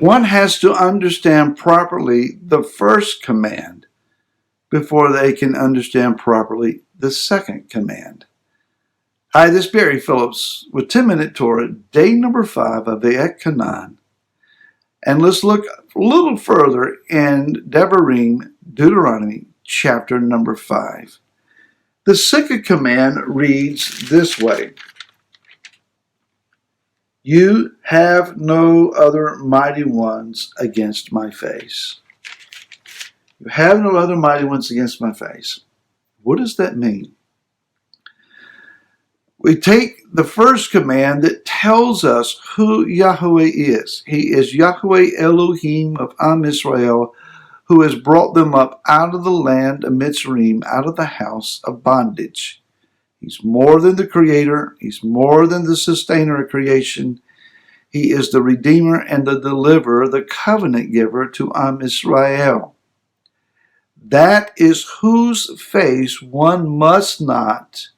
One has to understand properly the first command before they can understand properly the second command. Hi, this is Barry Phillips with 10-Minute Torah, day number 5 of Ve'et Canaan. And let's look a little further in Devarim, Deuteronomy, chapter number 5. The second command reads this way: You have no other mighty ones against my face. You have no other mighty ones against my face. What does that mean? We take the first command that tells us who Yahweh is. He is Yahweh Elohim of Am Israel, who has brought them up out of the land of Mitzrayim, out of the house of bondage. He's more than the creator. He's more than the sustainer of creation. He is the redeemer and the deliverer, the covenant giver to Am Israel. That is whose face one must not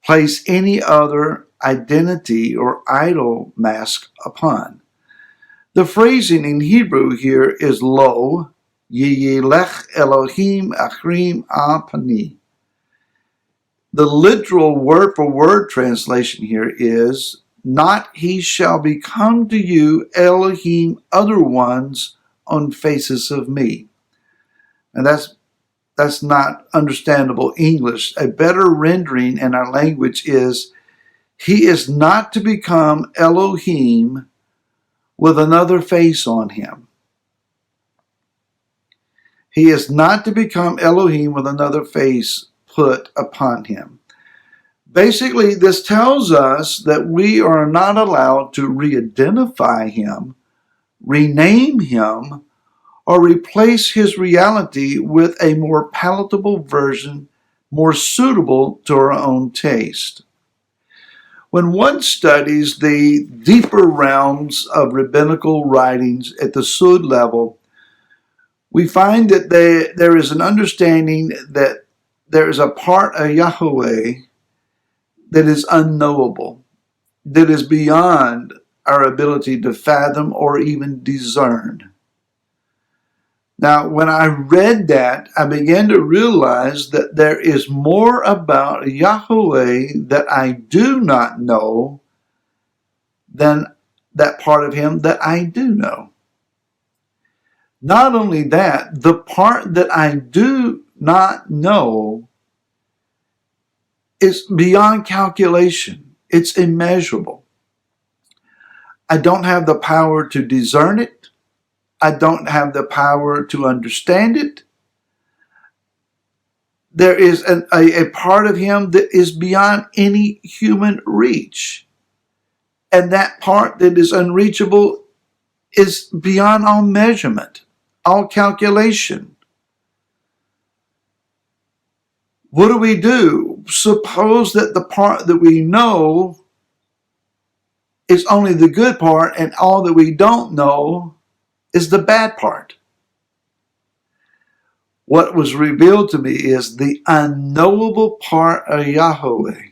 place any other identity or idol mask upon. The phrasing in Hebrew here is Lo Yiyelech Elohim Achrim Al Pani. The literal word-for-word translation here is, not he shall become to you Elohim other ones on faces of me. And that's not understandable English. A better rendering in our language is, he is not to become Elohim with another face on him. He is not to become Elohim with another face put upon him. Basically, this tells us that we are not allowed to re-identify him, rename him, or replace his reality with a more palatable version, more suitable to our own taste. When one studies the deeper realms of rabbinical writings at the Sud level, we find that there is an understanding that there is a part of Yahweh that is unknowable, that is beyond our ability to fathom or even discern. Now, when I read that, I began to realize that there is more about Yahweh that I do not know than that part of him that I do know. Not only that, the part that I do not know is beyond calculation. It's immeasurable. I don't have the power to discern it. I don't have the power to understand it. There is a part of him that is beyond any human reach. And that part that is unreachable is beyond all measurement, all calculation. What do? Suppose that the part that we know is only the good part, and all that we don't know is the bad part. What was revealed to me is the unknowable part of Yahweh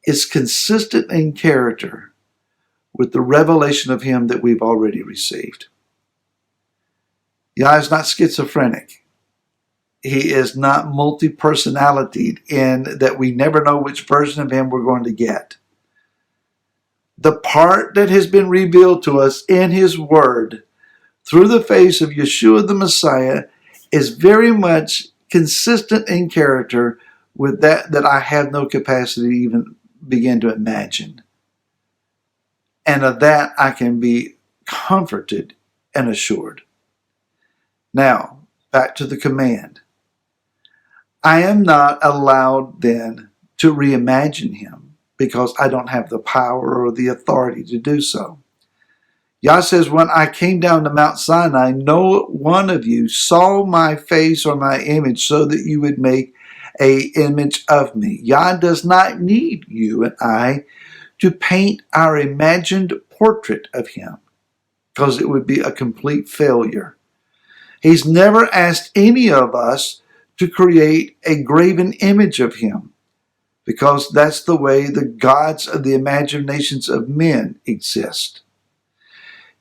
is consistent in character with the revelation of him that we've already received. Yah is not schizophrenic. He is not multi-personalitied in that we never know which version of him we're going to get. The part that has been revealed to us in his word through the face of Yeshua the Messiah is very much consistent in character with that I have no capacity to even begin to imagine. And of that I can be comforted and assured. Now, back to the command. I am not allowed then to reimagine him, because I don't have the power or the authority to do so. Yah says, when I came down to Mount Sinai, no one of you saw my face or my image so that you would make an image of me. Yah does not need you and I to paint our imagined portrait of him, because it would be a complete failure. He's never asked any of us to create a graven image of him, because that's the way the gods of the imaginations of men exist.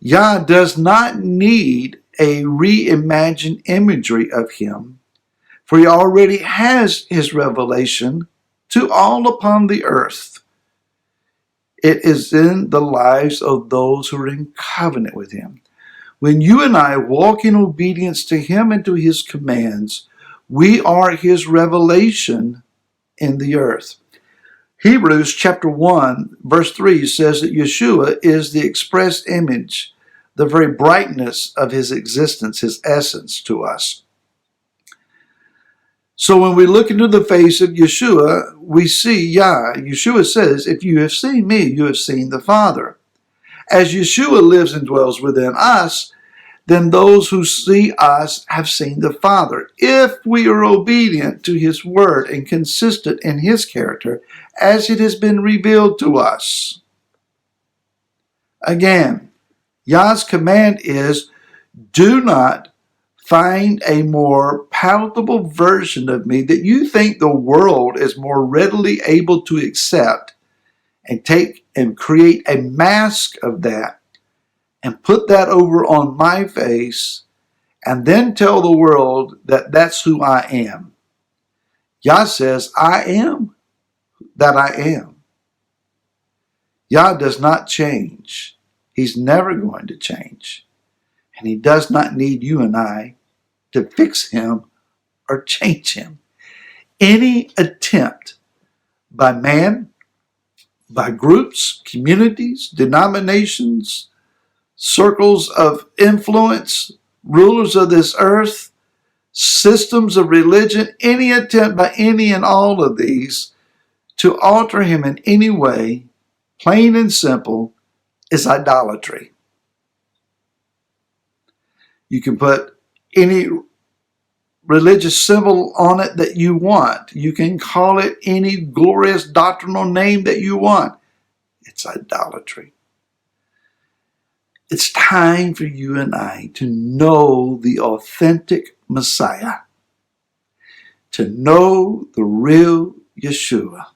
Yah does not need a reimagined imagery of him, for he already has his revelation to all upon the earth. It is in the lives of those who are in covenant with him. When you and I walk in obedience to him and to his commands, we are his revelation in the earth. Hebrews chapter 1, verse 3 says that Yeshua is the express image, the very brightness of his existence, his essence to us. So when we look into the face of Yeshua, we see Yah. Yeshua says, if you have seen me, you have seen the Father. As Yeshua lives and dwells within us, then those who see us have seen the Father. If we are obedient to his word and consistent in his character, as it has been revealed to us. Again, Yah's command is, do not find a more palatable version of me that you think the world is more readily able to accept, and take and create a mask of that and put that over on my face and then tell the world that that's who I am. Yah says, I am that I am. Yah does not change. He's never going to change. And he does not need you and I to fix him or change him. Any attempt by man, by groups, communities, denominations, circles of influence, rulers of this earth, systems of religion, any attempt by any and all of these to alter him in any way, plain and simple, is idolatry. You can put any religious symbol on it that you want. You can call it any glorious doctrinal name that you want. It's idolatry. It's time for you and I to know the authentic Messiah, to know the real Yeshua.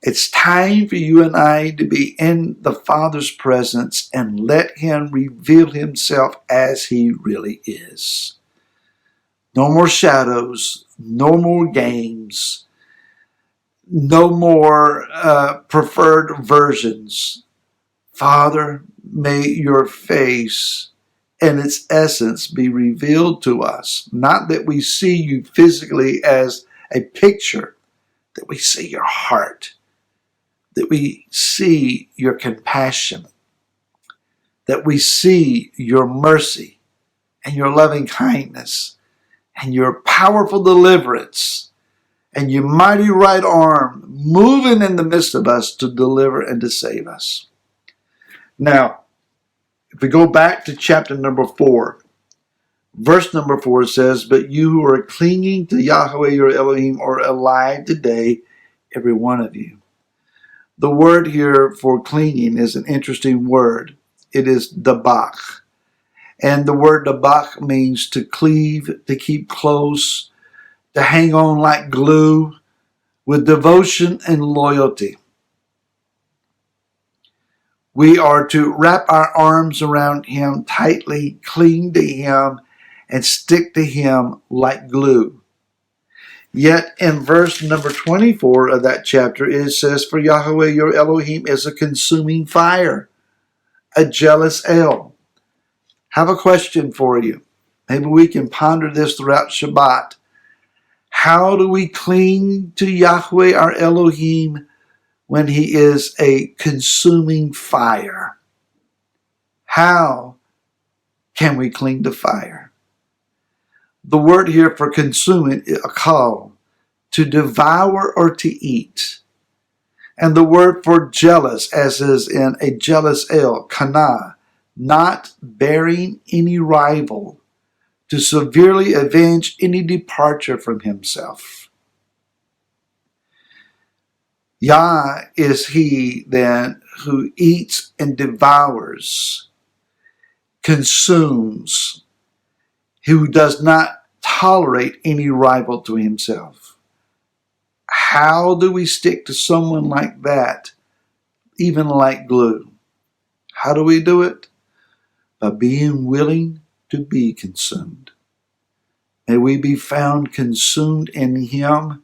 It's time for you and I to be in the Father's presence and let him reveal himself as he really is. No more shadows, no more games, no more preferred versions. Father, may your face and its essence be revealed to us. Not that we see you physically as a picture, that we see your heart, that we see your compassion, that we see your mercy and your loving kindness and your powerful deliverance and your mighty right arm moving in the midst of us to deliver and to save us. Now, if we go back to chapter number 4, verse number 4 says, but you who are clinging to Yahweh your Elohim are alive today, every one of you. The word here for clinging is an interesting word. It is dabach. And the word dabach means to cleave, to keep close, to hang on like glue, with devotion and loyalty. We are to wrap our arms around him tightly, cling to him, and stick to him like glue. Yet in verse number 24 of that chapter, it says, for Yahweh your Elohim is a consuming fire, a jealous El. Have a question for you. Maybe we can ponder this throughout Shabbat. How do we cling to Yahweh our Elohim when he is a consuming fire? How can we cling to fire? The word here for consuming is akal, to devour or to eat. And the word for jealous, as is in a jealous El, kana, not bearing any rival, to severely avenge any departure from himself. Yah is he then who eats and devours, consumes, who does not tolerate any rival to himself. How do we stick to someone like that, even like glue? How do we do it? by being willing to be consumed. May we be found consumed in Him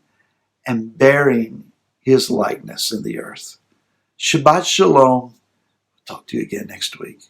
and bearing His likeness in the earth. Shabbat Shalom. Talk to you again next week.